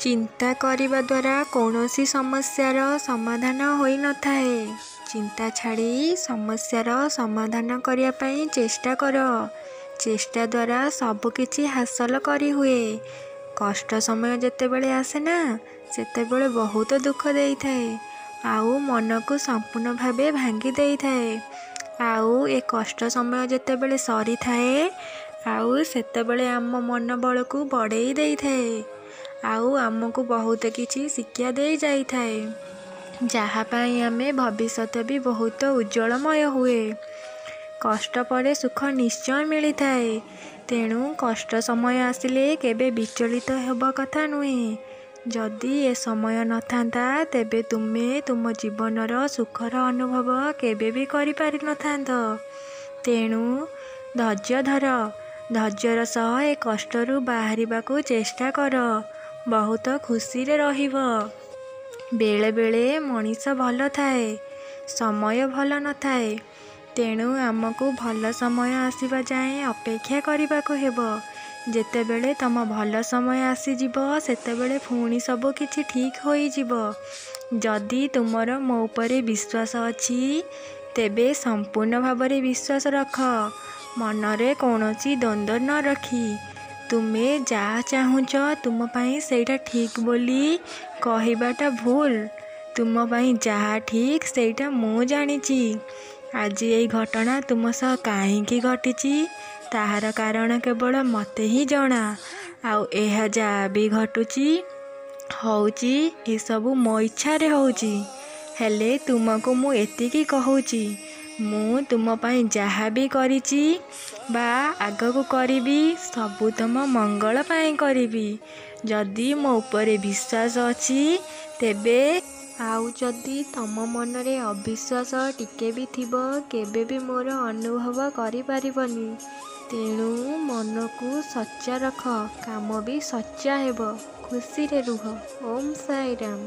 चिंता करने द्वारा कौनसी समस्यार समाधान होई न थाए। चिंता छाड़ी समस्यार समाधान करने ପାଇଁ चेष्टा कर। चेष्टा द्वारा सबकिछि हासिल करी हुए। कष्ट समय जेतेबेले आसे ना सेतेबेले बहुत दुख देई थाए आउ मन को संपूर्ण भावे भांगी देई थाए। आउ ए कष्ट समय जेतेबेले सरी थाए आउ सेतेबेले आम मन बल को बढ़ेई देई थाए आउ आमको बहुत किछि शिक्षा दे जाई थाए जहाँ पाई आमे भविष्य भी बहुत उज्जवलमय हुए। कष्ट परे सुख निश्चय मिली थाए। तेणु कष्ट समय आसिले केबे विचलित हेबा कथा नुहे। जदि ए समय न थांता तेबे तुमे तुम जीवनर सुखर अनुभव केबे भी करि पारि न थांत। तेणु धैर्य धर। धैर्यर सह ए कष्टरू बाहरिबाकू चेष्टा कर। बहुत खुशी रे रहिब। बेले बेले मनीष भल थाए समय भल न थाए। तेणु आमको भल समय आसीबा जाए अपेक्षा करिबाकू हेबो। जेतेबेले तम भल समय आसीजिब सेतेबेले पुणी सब किछि ठीक होई जिब। जदि तुमर मो उपरे विश्वास अछि तेबे संपूर्ण भावरे विश्वास रख। मनरे कौनसी द्वंद्व न रखी तुमे जहाँ चाहुच तुम पाई सेटा ठीक बोली कहिबाटा भूल। तुम पाई जहाँ ठीक सेटा मु जानिची। आज यही घटना तुम सह काहींकी घटिची ताहार कारण केवल मते ही जଣା। आउ एहा जहाँ भी घटुची होउची ए सबु मो इच्छा रे होउची। हेले तुमको मु एतिकी कहूची मु तुम पाई जहाँ भी करिची बा आगको करिबी सबु तुम मंगल पाई करिबी। जदि मो उपरे विश्वास अछि तेबे आउ जदि तम मनरे अविश्वास टिके भी थिबो केबे भी मोर अनुभव करि पारिबनी। तेणु मन को सच्चा रख काम भी सच्चा हेबो। खुशी रे रुह। ओम साई राम।